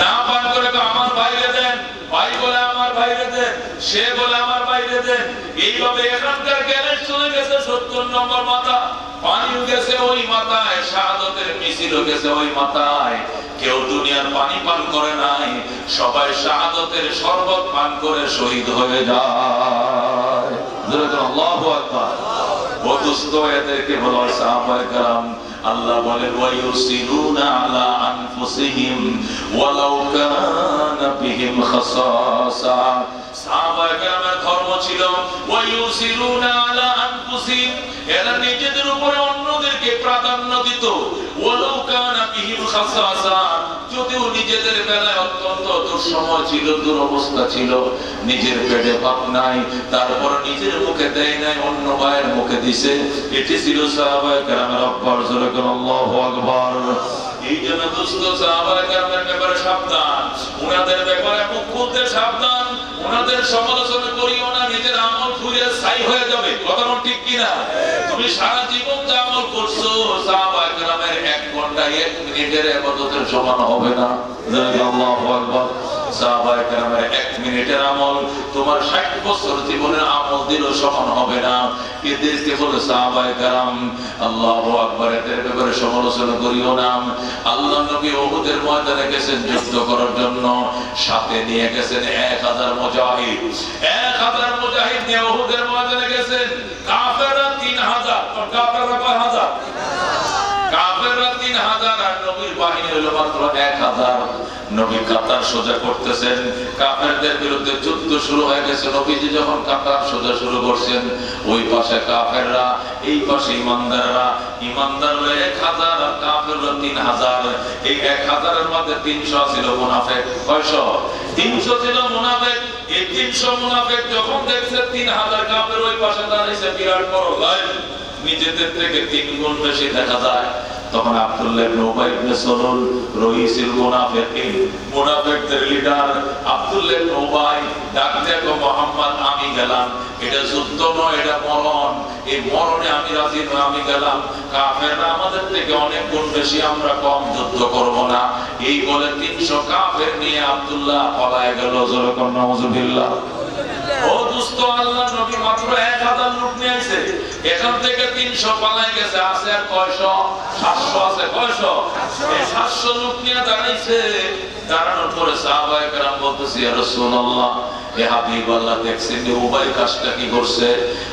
না পান করে আমার বাইরে দেন, ভাই বলে আমার বাইরে দেন, সে বলে আমার বাইরে দেন। এইভাবে এখানকার গ্যারেজ চলে গেছে 70 নম্বর মাথা, পানিও গেছে ওই মাথায়, শাহাদাতের মিছিলও গেছে ওই মাথায়। কেউ দুনিয়ার পানি পান করে নাই, সবাই শাহাদাতের শরবত পান করে শহীদ হয়ে যায়। আল্লাহু আকবার। ও দোস্ত, এদেরকে বলা হয় সাহাবায়ে কেরাম। আল্লাহ বলেন ওয়ায়ুসিরুনা আলা আনফুসিহিম ওয়ালাউ কানা বিহিম খাসাসা। সাহাবায়ে কেরামের ধর্ম ছিল ওয়ায়ুসিরুনা আলা আনফুসিহিম, এরা নিজেদের উপরে অন্যদেরকে প্রাধান্য দিত। ওয়ালাউ কানা বিহিম খাসাসা, যদিও নিজেদের বেলায় অত্যন্ত দুঃসময় ছিল, দুরবস্থা ছিল, নিজের পেটে ভাত নাই, তারপর নিজের মুখে দেয় নাই, অন্য ভাইয়ের মুখে দিছে। এটি ছিল সাহাবায়ে কেরামের অভ্যাস। আল্লাহু আকবার। এই জন্য দোস্ত, সাহাবায়ে কেরামের ব্যাপারে সাবধান, ওনাদের ব্যাপারে মুখ খুলতে সাবধান, ওনাদের সমালোচনা করিও না, নিজের আমল ঘুরে ছাই হয়ে যাবে। কথা ঠিক কিনা? তুমি সারা জীবন যা আমল করছো, সাহাবায়ে কেরামের 1 ঘন্টা 1 মিনিটের ইবাদতের সমান হবে না। আল্লাহু আকবার। সাহাবায়ে কেরামের 1 মিনিটের আমল তোমার 60 বছর জীবনের আমল দিলেও সমান হবে না। এদেরকে বলে সাহাবায়ে কেরাম। আল্লাহু আকবার। এদের ব্যাপারে সমালোচনা করিও না। আল্লাহ নবী উহুদের ময়দানে গেছেন যুদ্ধ করার জন্য, সাথে নিয়ে গেছেন 1000 মুজাহিদ। 1000 মুজাহিদ নিয়ে উহুদের ময়দানে গেছেন। কাফেররা 3000। কাফেররা কয় হাজার? কাফেররা 3000 আর নবীর বাহিনী হলো মাত্র 1000। নবী কাতার সোজা করতেছেন, কাফেরদের বিরুদ্ধে যুদ্ধ শুরু হয়ে গেছে। নবীজি যখন কাতার সোজা শুরু করছেন, ওই পাশে কাফেররা, এই পাশে ইমানদাররা। ইমানদাররা 1000 আর কাফেররা 3000। এই 1000 এর মধ্যে 300 ছিল মুনাফিক। কয়শো? 300 ছিল মুনাফিক। এই 300 মুনাফিক যখন দেখছে 3000 কাফের ওই পাশে দাঁড়িয়েছে, বিরাট বড় লাইন, নিজেদের থেকে 3 গুণ বেশি দেখা যায়। তখন আব্দুল্লাহ ইবনে উবাই ইবনে সালুল, রাইসুল মুনাফিকিন, মুনাফিকদের লিডার আব্দুল্লাহ ইবনে উবাই ডাক দেখো, মুহাম্মদ আমি গেলাম, এটা যুদ্ধ নয়, এটা মরণ। এই মরণে আমি রাজি নই, আমি গেলাম। কাফেররা আমাদের থেকে অনেক গুণ বেশি, আমরা কম, যুদ্ধ করব না। এই বলে 300 কাফের নিয়ে আব্দুল্লাহ পলায় গেল। জোরে কোন নাউজুবিল্লাহ। ও দোস্ত, আল্লাহ নবী মাত্র 1000 লোক নিয়ে আইছে, এখান থেকে 300 পালায় গেছে। আছে আর কয়শো? 700 আছে। কয়শো? 700 লোক নিয়ে দাঁড়াইছে। দাঁড়ানোর পরে সাহাবায়ে কেরাম বলতেছে, ইয়া রাসূলুল্লাহ, এ হাবিব আল্লাহ, দেখছেন যে উবাই কাজটা কি করছে?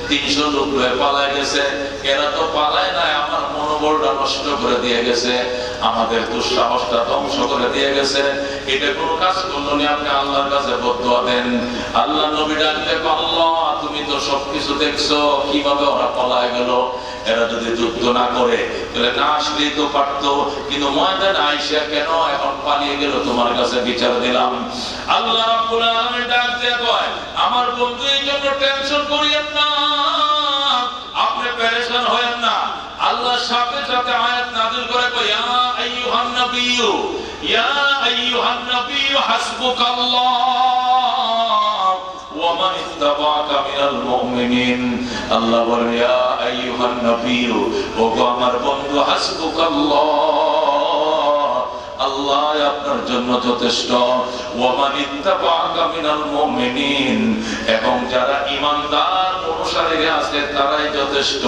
300 লোক লয়ে পালায় গেছে। এরা তো পালায় নাই, আমার মনোবলটা নষ্ট করে দিয়ে গেছে, আমাদের দুঃসাহসটা ধ্বংস করে দিয়ে গেছে। এটা কোন কাজ করলো না, আপনি আল্লাহর কাছে বদদুয়া দেন। আল্লাহ নবী ডাকতে, আল্লাহ তুমি তো সবকিছু দেখছো, কিভাবে ওরা পলায় গেল। এরা যদি যুদ্ধ না করে তাহলে না আসলেই তো পারতো, কিন্তু ময়দানে আইসা কেন এখন পালিয়ে গেল, তোমার কাছে বিচার দিলাম। আল্লাহ রাব্বুল আলামিন ডাক দিয়ে কয়, আমার বন্ধু, এই জন্য টেনশন করিয়েন না, আপনি পেরেশান হয়েন না। আল্লাহ সাথে সাথে আয়াত নাযিল করে কয়, ইয়া আইয়ুহান নাবিয়্যু, ইয়া আইয়ুহান নাবিয়্যু হাসবুকাল্লাহ ওয়া মান ইত্তাবা'আকা মিনাল মুমিনিন। আল্লাহ বলে, ইয়া আইয়ুহান নাবিয়্যু, ওগো আমার বন্ধু, হাসবুকাল্লাহ, আল্লাহ আপনার জন্য যথেষ্ট। ওয়া মান ইত্তাবা'আকা মিনাল মুমিনিন, এবং যারা ঈমানদার অনুসারী আছে তারাই যথেষ্ট।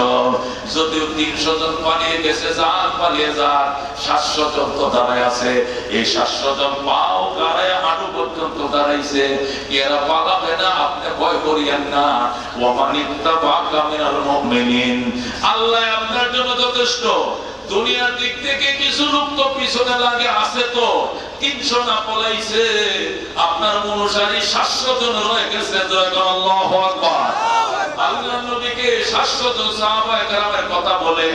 যদিও 300 জন পালিয়ে গেছে, যান পালিয়ে যান, 700 জন তো দাঁড়ায় আছে। এই 700 জন পাও গাড়ায় হাঁটু পর্যন্ত দাঁড়াইছে। এরা পালাবে না, আপনি ভয় করিয়েন না। ওয়া মান ইত্তাবা'আকা মিনাল মুমিনিন, আল্লাহ আপনার জন্য যথেষ্ট। দুনিয়ার দিক থেকে কিছু লোক তো পিছনে লাগে আছে, তো 300 না পলাইছে, আপনার অনুসারী 700 জন রয়ে গেছে। আল্লাহু আকবার। আল্লাহ নবীকে 700 জন সাহাবায়ে কেরামের কথা বলে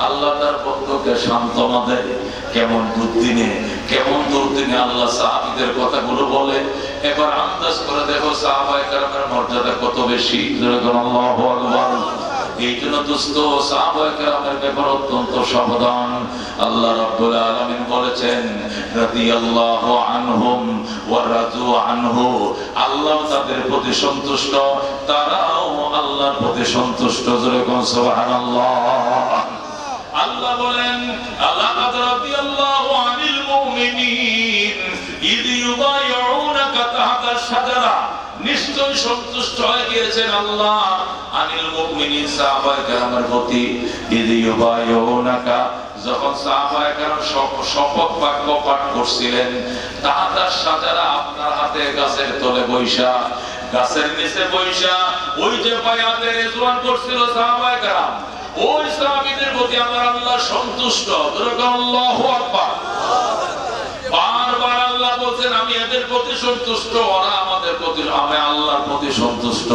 আল্লাহ তার বন্ধুকে সান্ত্বনা দেয়। কেমন দুর্দিনে আল্লাহ সাহাবীদের কথাগুলো বলে। এবার আন্দাজ করে দেখো সাহাবায়ে কেরামের মর্যাদা কত বেশি। আল্লাহু আকবার। এই জন্য দোস্ত, সাহাবায়ে কেরামের ব্যাপারে অত্যন্ত সাবধান। আল্লাহ রাব্বুল আলামিন বলেছেন, রাদিয়াল্লাহু আনহুম ওয়া রাদু আনহু, আল্লাহ তাদের প্রতি সন্তুষ্ট, তারাও আল্লাহর প্রতি সন্তুষ্ট। জোরে কোন সুবহানাল্লাহ। বলেন আল্লাহ রাদিয়াল্লাহু আনিল মুমিনিন ইদ ইউবাইউনাকা তাহতা শাজারা, নিশ্চয় সন্তুষ্ট হয়ে গিয়েছেন আল্লাহ আনিল মুমিনিন সাহাবায়ে কেরামের প্রতি। ইউবাইউনাকা, যখন সাহাবায়ে কেরাম শপথ বাক্য পাঠ করছিলেন, তাহতা শাজারা, আপনার হাতে গাছের তলে বৈশা, গাছের নিচে বৈশা ওই যে বায়াতে রিজওয়ান করছিল সাহাবায়ে কেরাম, ওই সাহাবীদের প্রতি আমার আল্লাহ সন্তুষ্ট। আল্লাহু আকবার। বারবার আল্লাহ বলছেন আমি এদের প্রতি সন্তুষ্ট, ওরা আমাদের প্রতি, আমি আল্লাহর প্রতি সন্তুষ্ট।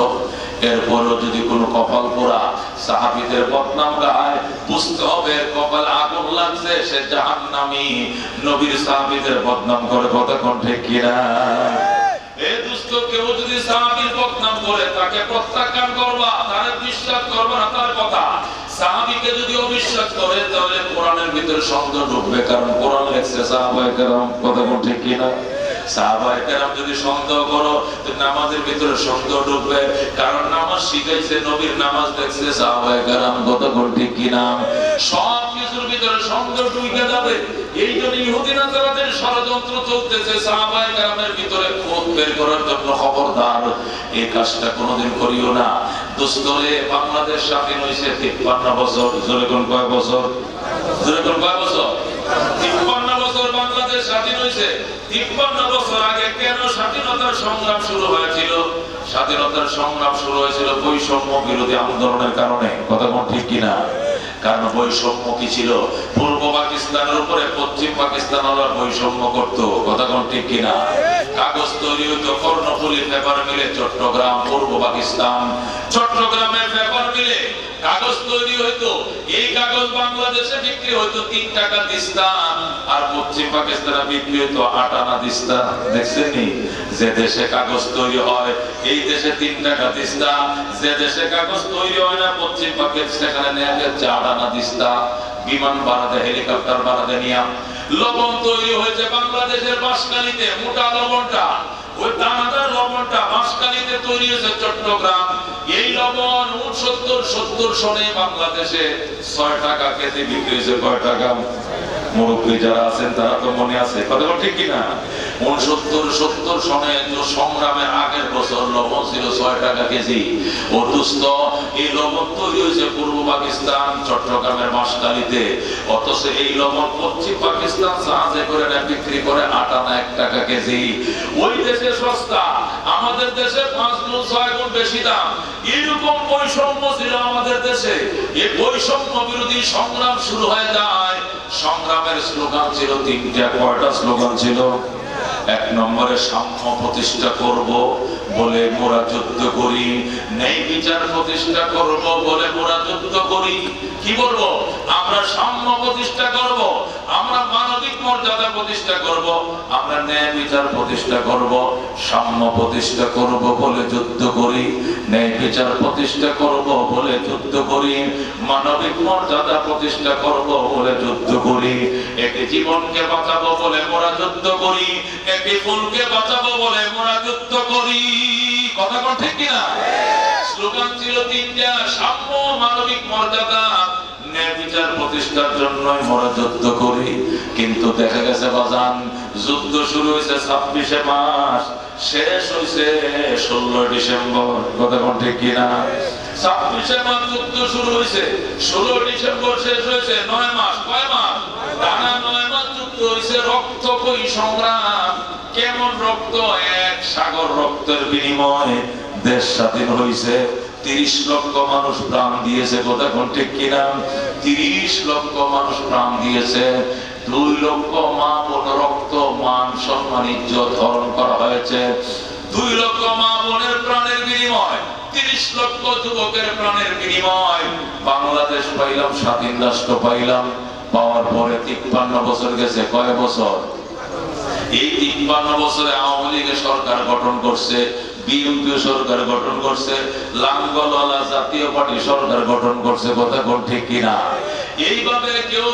এরপরও যদি কোনো কপাল পোড়া সাহাবীদের বদনাম গায়, বুঝতে হবে কপাল আগুন লাগছে, সে জাহান্নামী। নবীর সাহাবীদের বদনাম করে, কথা কোন ঠিক কিনা? এই দুষ্ট কেউ যদি সাহাবীর বদনাম করে, তাকে প্রত্যাখ্যান করবা, তার বিশ্বাস করবা না তার কথা। সাহাবীকে যদি অবিশ্বাস করে, তাহলে কোরআনের ভিতরে সন্দেহ ঢুকবে, কারণ কোরআন লেখছে সাহাবায়ে কেরাম, কথা কোন ঠিক কিনা? সাহাবায়ে কেরাম যদি সন্দেহ করো, তো নামাজের ভিতরে সন্দেহ ঢুকবে, কারণ নামাজ শিখাইছে নবীর, নামাজ দেখছে সাহাবায়ে কেরাম, কথা কোন ঠিক কিনা? সব কিছুর ভিতরে সন্দেহ ঢুকে যাবে। এই জন্য ইহুদি নাসারাদের ষড়যন্ত্র চলতেছে সাহাবায়ে কেরামের ভিতরে খুঁত বের করার জন্য। খবরদার, এই কাজটা কোনোদিন করিও না। দোস্তরে, বাংলাদেশ স্বাধীন হয়েছে 53 বছর। জোরে কোন কয় বছর? জোরে কোন কয় বছর? 53 বছর বাংলাদেশ স্বাধীন হয়েছে। 53 বছর আগে কেন স্বাধীনতার সংগ্রাম শুরু হয়েছিল? স্বাধীনতার সংগ্রাম শুরু হয়েছিল বৈষম্য বিরোধী আন্দোলনের কারণে, কথা কোন ঠিক কিনা? কারণ বৈষম্য কি ছিল? পূর্ব পাকিস্তানের উপরে পশ্চিম পাকিস্তান ওরা বৈষম্য করত, কথা কোন ঠিক কিনা? কাগজ তৈরি হইতো কর্ণফুলী পেপার মিলে, চট্টগ্রাম, পূর্ব পাকিস্তান। চট্টগ্রামের পেপার মিলে কাগজ তৈরি হইতো। এই কাগজ বাংলাদেশে বিক্রি হইতো 3 টাকা দিস্তা, আর পশ্চিম পাকিস্তানে বিক্রি হইতো 8 আনা দিস্তা। দেখছেননি? যে দেশে কাগজ তৈরি হয় এই দেশে 3 টাকা দিস্তা, যে দেশে কাগজ তৈরি হয় না পশ্চিম পাকিস্তানে নেওয়া যায় 4 আনা দিস্তা। বিমান ভাড়া দেয়, হেলিকপ্টার ভাড়া দেয় নিয়া। লবণ তৈরি হয়েছে বাংলাদেশের বাঁশখালীতে, মোটা লবণটা, ওই দানাদার লবণটা বাঁশখালীতে তৈরি হয়েছে চট্টগ্রাম। এই লবণ 69-70 সনে বাংলাদেশে 6 টাকা কেজি বিক্রি হয়েছে। কয় টাকা? মুরব্বী যারা আছেন তারা তো মনে আছে, কথা ঠিক কিনা? 69-70 সনে সংগ্রামের আগের বছর লবণ ছিল 6 টাকা কেজি। ও দোস্ত, এই লবণ তৈরি হয়েছে পূর্ব পাকিস্তান চট্টগ্রামের বাঁশখালীতে, অথচ এই লবণ পশ্চিম পাকিস্তান জাহাজে করে বিক্রি করে 8 আনা 1 টাকা কেজি। ওই দেশে সস্তা, আমাদের দেশে 5 গুণ 6 গুণ বেশি দাম। এরকম বৈষম্য ছিল আমাদের দেশে। এই বৈষম্য বিরোধী সংগ্রাম শুরু হয়ে যায়। সংগ্রামের স্লোগান ছিল 3টা। কয়টা স্লোগান ছিল? 1 নম্বরে সাম্য প্রতিষ্ঠা করব বলে মোরা যুদ্ধ করি, ন্যায় বিচার প্রতিষ্ঠা করব বলে মোরা যুদ্ধ করি। কি বলবো? আমরা সাম্য প্রতিষ্ঠা করব, আমরা মানবিক মর্যাদা প্রতিষ্ঠা করব, আমরা ন্যায় বিচার প্রতিষ্ঠা করব। সাম্য প্রতিষ্ঠা করব বলে যুদ্ধ করি, ন্যায় বিচার প্রতিষ্ঠা করব বলে যুদ্ধ করি, মানবিক মর্যাদা প্রতিষ্ঠা করব বলে যুদ্ধ করি। একটি জীবনকে বাঁচাবো বলে মোরা যুদ্ধ করি, একটি ফুলকে বাঁচাবো বলে মোরা যুদ্ধ করি। কথা কোন ঠিক কিনা? স্লোগান ছিল 3টা, সাম্য, মানবিক মর্যাদা, ন্যায় বিচার প্রতিষ্ঠার জন্যই মোরা যুদ্ধ করি। কিন্তু দেখা গেছে বাজান, যুদ্ধ শুরু হয়েছে 26শে মাস, শেষ হয়েছে 16 ডিসেম্বর। কথা কোন ঠিক কিনা? 26শে মাস যুদ্ধ শুরু হয়েছে, 16 ডিসেম্বর শেষ হয়েছে। 9 মাস। কয় মাস? টানা 9 মাস যুদ্ধ হয়েছে। রক্তক্ষয়ী সংগ্রাম। কেমন রক্ত? 1 সাগর রক্তের বিনিময়ে দেশ স্বাধীন হয়েছে। 30 লক্ষ মানুষ প্রাণ দিয়েছে। কথা কোন ঠিক কিনা? 30 লক্ষ মানুষ প্রাণ দিয়েছে। 2 লক্ষ মা বোন রক্ত, মান, সম্মান, ইজ্জত হরণ করা হয়েছে। 2 লক্ষ মা বোনের প্রাণের বিনিময়, 30 লক্ষ যুবকের প্রাণের বিনিময় বাংলাদেশ পাইলাম, স্বাধীন রাষ্ট্র পাইলাম। পাওয়ার পরে 53 বছর গেছে। কয় বছর? এই 53 বছরে আওয়ামী লীগের সরকার গঠন করছে, বিএনপি সরকার গঠন করছে, লাঙ্গলওয়ালা জাতীয় পার্টি সরকার গঠন করছে। কথা কোন ঠিক কিনা? এইভাবে কেউ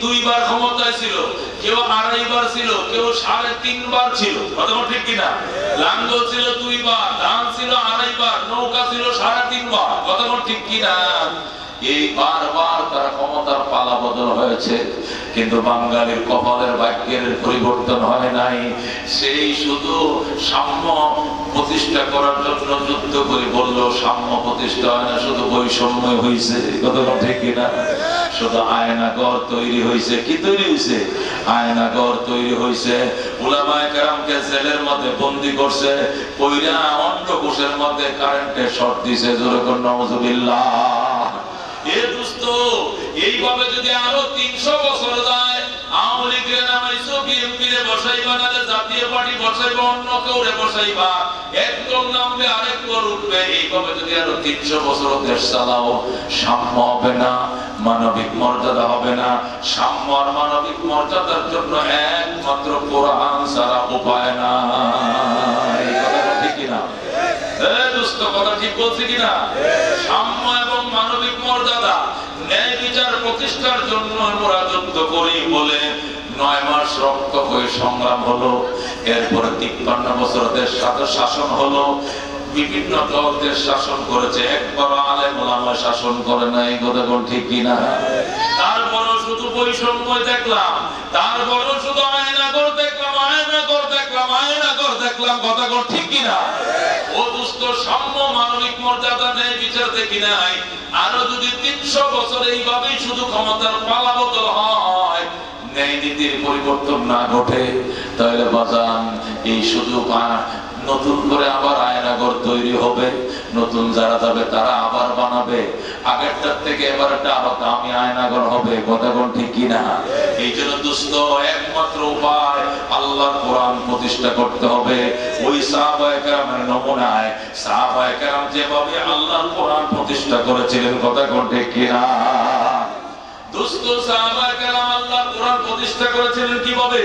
2 বার ক্ষমতায় ছিল, কেউ 2.5 বার ছিল, কেউ 3.5 বার ছিল। কথা কোন ঠিক কিনা? লাঙ্গল ছিল 2 বার, ধান ছিল 2.5 বার, নৌকা ছিল 3.5 বার। কথা কোন ঠিক কিনা? এই বারবার তারা ক্ষমতার পালা বদল হয়েছে, কিন্তু বাঙালির কপালের ভাগ্যের পরিবর্তন হয় নাই। সেই শুধু সাম্য প্রতিষ্ঠা করার জন্য যুদ্ধ করে বলল, সাম্য প্রতিষ্ঠা হয় না, শুধু বৈষম্য হয়েছে। কথা ঠিক কিনা? শুধু আয়নাঘর তৈরি হয়েছে। কি তৈরি হয়েছে? আয়নাঘর তৈরি হয়েছে। উলামায়ে কেরামকে জেলের মধ্যে বন্দী করছে, কইরা অন্ডকোষের মধ্যে কারেন্টের শর্ট দিছে। জোরে কোন নাউজুবিল্লাহ। এ দোস্ত, এইভাবে যদি আরো 300 বছর যায়, আওয়ামী লীগের নামাইছো, বিএনপি রে বসাইবা, নালে জাতীয় পার্টি বসাইবা, অন্য কেউ রে বসাইবা, একদম নামবে আরেকবার উঠবে। এইভাবে যদি আরো 300 বছর দেশ চালাও, সাম্য হবে না, মানবিক মর্যাদা হবে না। সাম্য আর মানবিক মর্যাদার জন্য একমাত্র কোরআন ছাড়া উপায় নাই। কথা ঠিক কিনা? দোস্ত, কথা ঠিক বলছি কিনা? সাম্য এবং মানবিক মর্যাদা, ন্যায় বিচার প্রতিষ্ঠার জন্য আমরা যুদ্ধ করি বলে 9 মাস রক্ত হয়ে সংগ্রাম হলো। এরপরে 53 বছর দেশ শাসন হলো। বিভিন্ন দল দেশ শাসন করেছে, একবার আলেম ওলামা শাসন করে নাই। কথা ঠিক কিনা? তারপরও শুধু বৈষম্য দেখলাম, তারপরও শুধু আয়নাঘর দেখলাম, আয়নাঘর দেখলাম, আয়নাঘর দেখলাম। কথা ঠিক কিনা? ও দুস্থ, সাম্য মানবিক মর্যাদা নেই, বিচার দেখি নাই। আরো যদি 300 বছর এইভাবেই শুধু ক্ষমতার পালা বদল হয়, ন্যায় নীতির পরিবর্তন না ঘটে, তাহলে বাজান এই শুধু নতুন করে আবার আয়নাঘর তৈরি হবে। নতুন যারা যাবে তারা আবার বানাবে, আগেরটার থেকে এবারটা আরো দামি আয়নাঘর হবে। কথা ঠিক কিনা? এই জন্য দোস্ত, একমাত্র উপায় আল্লাহর কোরআন প্রতিষ্ঠা করতে হবে। ওই সাহাবায়ে কেরামের নমুনায়, সাহাবায়ে কেরাম যেভাবে আল্লাহর কোরআন প্রতিষ্ঠা করেছিলেন, কথা ঠিক কিনা? দোস্ত, সাহাবায়ে কেরাম আল্লাহর কোরআন প্রতিষ্ঠা করেছিলেন কিভাবে?